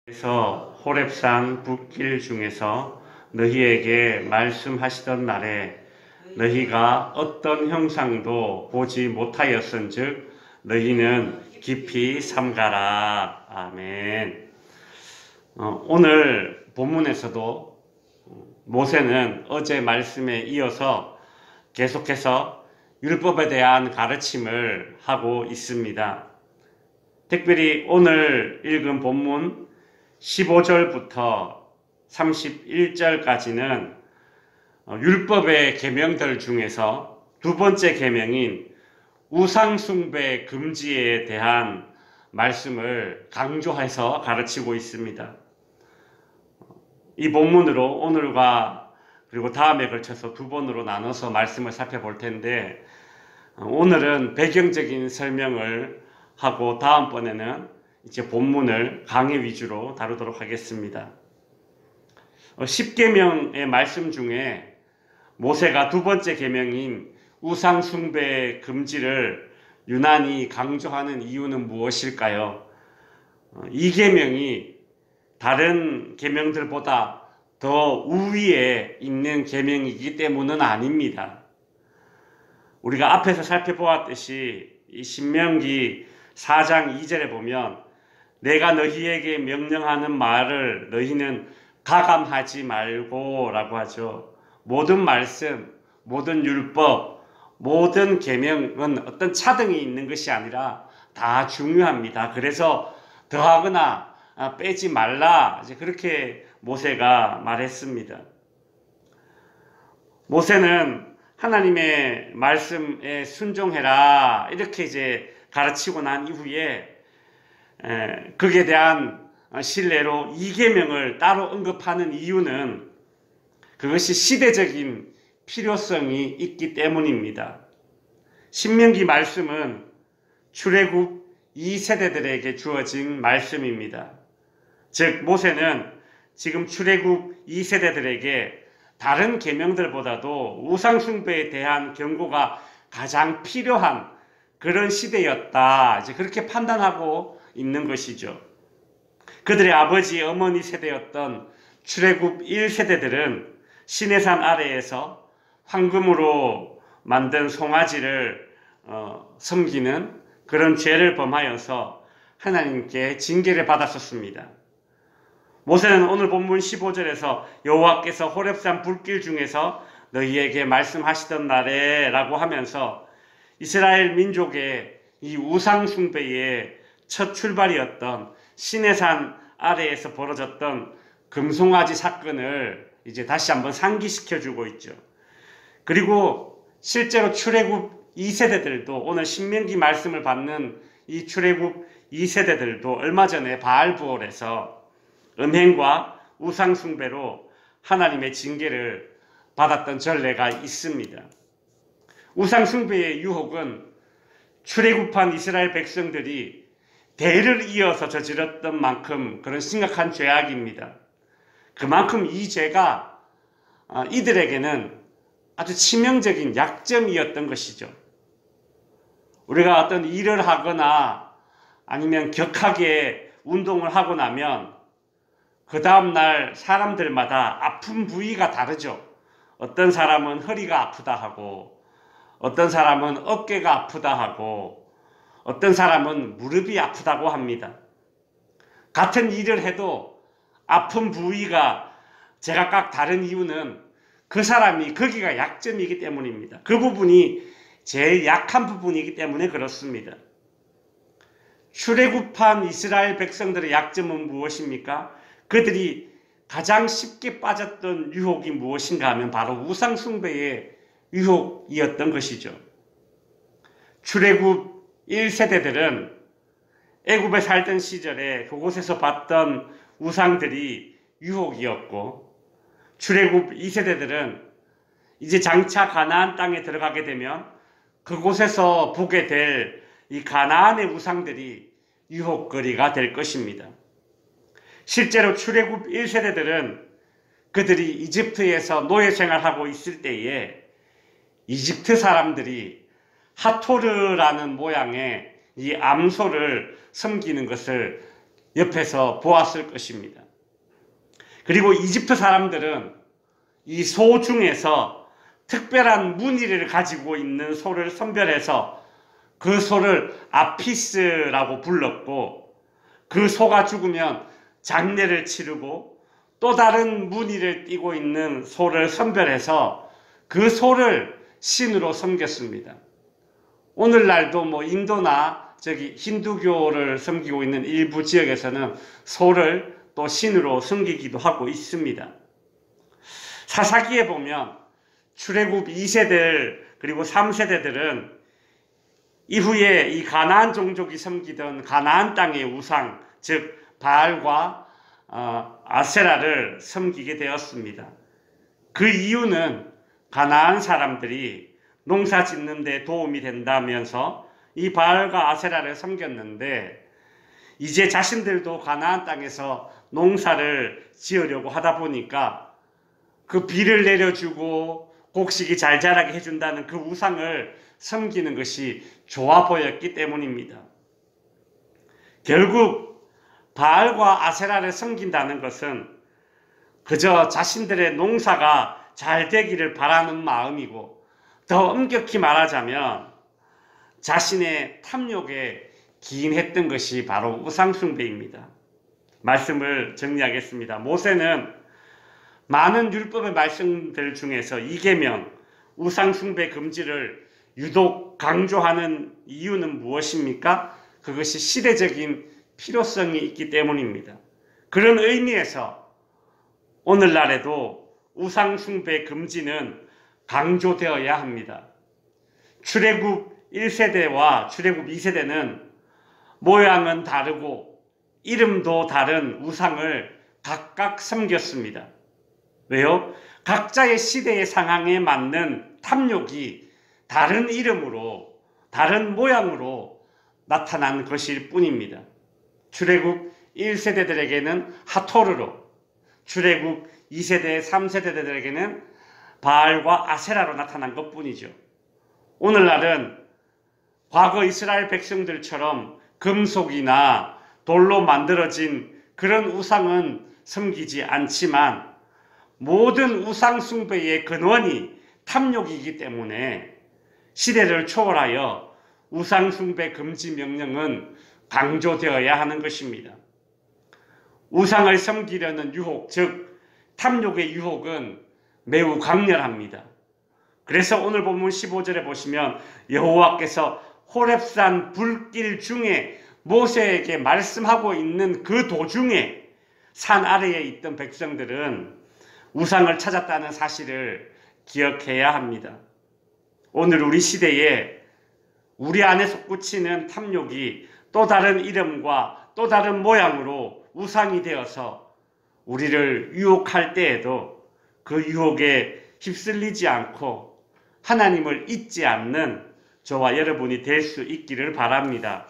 그래서 호렙산 붓길 중에서 너희에게 말씀하시던 날에 너희가 어떤 형상도 보지 못하였은즉 너희는 깊이 삼가라. 아멘. 오늘 본문에서도 모세는 어제 말씀에 이어서 계속해서 율법에 대한 가르침을 하고 있습니다. 특별히 오늘 읽은 본문 15절부터 31절까지는 율법의 계명들 중에서 두 번째 계명인 우상숭배 금지에 대한 말씀을 강조해서 가르치고 있습니다. 이 본문으로 오늘과 그리고 다음에 걸쳐서 두 번으로 나눠서 말씀을 살펴볼 텐데, 오늘은 배경적인 설명을 하고 다음번에는 이제 본문을 강의 위주로 다루도록 하겠습니다. 10계명의 말씀 중에 모세가 두 번째 계명인 우상 숭배 금지를 유난히 강조하는 이유는 무엇일까요? 이 계명이 다른 계명들보다 더 우위에 있는 계명이기 때문은 아닙니다. 우리가 앞에서 살펴보았듯이 이 신명기 4장 2절에 보면 내가 너희에게 명령하는 말을 너희는 가감하지 말고 라고 하죠. 모든 말씀, 모든 율법, 모든 계명은 어떤 차등이 있는 것이 아니라 다 중요합니다. 그래서 더하거나 빼지 말라, 이제 그렇게 모세가 말했습니다. 모세는 하나님의 말씀에 순종해라 이렇게 이제 가르치고 난 이후에 그에 대한 신뢰로 이 계명을 따로 언급하는 이유는 그것이 시대적인 필요성이 있기 때문입니다. 신명기 말씀은 출애굽 2세대들에게 주어진 말씀입니다. 즉 모세는 지금 출애굽 2세대들에게 다른 계명들보다도 우상숭배에 대한 경고가 가장 필요한 그런 시대였다, 이제 그렇게 판단하고 있는 것이죠. 그들의 아버지, 어머니 세대였던 출애굽 1세대들은 시내산 아래에서 황금으로 만든 송아지를 섬기는 그런 죄를 범하여서 하나님께 징계를 받았었습니다. 모세는 오늘 본문 15절에서 여호와께서 호렙산 불길 중에서 너희에게 말씀하시던 날에 라고 하면서 이스라엘 민족의 이 우상숭배의 첫 출발이었던 시내산 아래에서 벌어졌던 금송아지 사건을 이제 다시 한번 상기시켜주고 있죠. 그리고 실제로 출애굽 2세대들도 오늘 신명기 말씀을 받는 이 출애굽 2세대들도 얼마 전에 바알부올에서 음행과 우상숭배로 하나님의 징계를 받았던 전례가 있습니다. 우상숭배의 유혹은 출애굽한 이스라엘 백성들이 대를 이어서 저질렀던 만큼 그런 심각한 죄악입니다. 그만큼 이 죄가 이들에게는 아주 치명적인 약점이었던 것이죠. 우리가 어떤 일을 하거나 아니면 격하게 운동을 하고 나면 그 다음날 사람들마다 아픈 부위가 다르죠. 어떤 사람은 허리가 아프다 하고, 어떤 사람은 어깨가 아프다 하고, 어떤 사람은 무릎이 아프다고 합니다. 같은 일을 해도 아픈 부위가 제각각 다른 이유는 그 사람이 거기가 약점이기 때문입니다. 그 부분이 제일 약한 부분이기 때문에 그렇습니다. 출애굽한 이스라엘 백성들의 약점은 무엇입니까? 그들이 가장 쉽게 빠졌던 유혹이 무엇인가 하면 바로 우상숭배의 유혹이었던 것이죠. 출애굽 1세대들은 애굽에 살던 시절에 그곳에서 봤던 우상들이 유혹이었고, 출애굽 2세대들은 이제 장차 가나안 땅에 들어가게 되면 그곳에서 보게 될 이 가나안의 우상들이 유혹거리가 될 것입니다. 실제로 출애굽 1세대들은 그들이 이집트에서 노예 생활하고 있을 때에 이집트 사람들이 하토르라는 모양의 이 암소를 섬기는 것을 옆에서 보았을 것입니다. 그리고 이집트 사람들은 이 소 중에서 특별한 무늬를 가지고 있는 소를 선별해서 그 소를 아피스라고 불렀고, 그 소가 죽으면 장례를 치르고 또 다른 무늬를 띠고 있는 소를 선별해서 그 소를 신으로 섬겼습니다. 오늘날도 인도나 힌두교를 섬기고 있는 일부 지역에서는 소를 또 신으로 섬기기도 하고 있습니다. 사사기에 보면 출애굽 2세대 그리고 3세대들은 이후에 이 가나안 종족이 섬기던 가나안 땅의 우상, 즉 바알과 아세라를 섬기게 되었습니다. 그 이유는 가나안 사람들이 농사 짓는 데 도움이 된다면서 이 바알과 아세라를 섬겼는데, 이제 자신들도 가나안 땅에서 농사를 지으려고 하다 보니까 그 비를 내려주고 곡식이 잘 자라게 해준다는 그 우상을 섬기는 것이 좋아 보였기 때문입니다. 결국 바알과 아세라를 섬긴다는 것은 그저 자신들의 농사가 잘 되기를 바라는 마음이고, 더 엄격히 말하자면 자신의 탐욕에 기인했던 것이 바로 우상숭배입니다. 말씀을 정리하겠습니다. 모세는 많은 율법의 말씀들 중에서 이계명, 우상숭배 금지를 유독 강조하는 이유는 무엇입니까? 그것이 시대적인 필요성이 있기 때문입니다. 그런 의미에서 오늘날에도 우상숭배 금지는 강조되어야 합니다. 출애굽 1세대와 출애굽 2세대는 모양은 다르고 이름도 다른 우상을 각각 섬겼습니다. 왜요? 각자의 시대의 상황에 맞는 탐욕이 다른 이름으로, 다른 모양으로 나타난 것일 뿐입니다. 출애굽 1세대들에게는 하토르로, 출애굽 2세대, 3세대들에게는 바알과 아세라로 나타난 것뿐이죠. 오늘날은 과거 이스라엘 백성들처럼 금속이나 돌로 만들어진 그런 우상은 섬기지 않지만, 모든 우상 숭배의 근원이 탐욕이기 때문에 시대를 초월하여 우상 숭배 금지 명령은 강조되어야 하는 것입니다. 우상을 섬기려는 유혹, 즉 탐욕의 유혹은 매우 강렬합니다. 그래서 오늘 본문 15절에 보시면 여호와께서 호렙산 불길 중에 모세에게 말씀하고 있는 그 도중에 산 아래에 있던 백성들은 우상을 찾았다는 사실을 기억해야 합니다. 오늘 우리 시대에 우리 안에 솟구치는 탐욕이 또 다른 이름과 또 다른 모양으로 우상이 되어서 우리를 유혹할 때에도 그 유혹에 휩쓸리지 않고 하나님을 잊지 않는 저와 여러분이 될 수 있기를 바랍니다.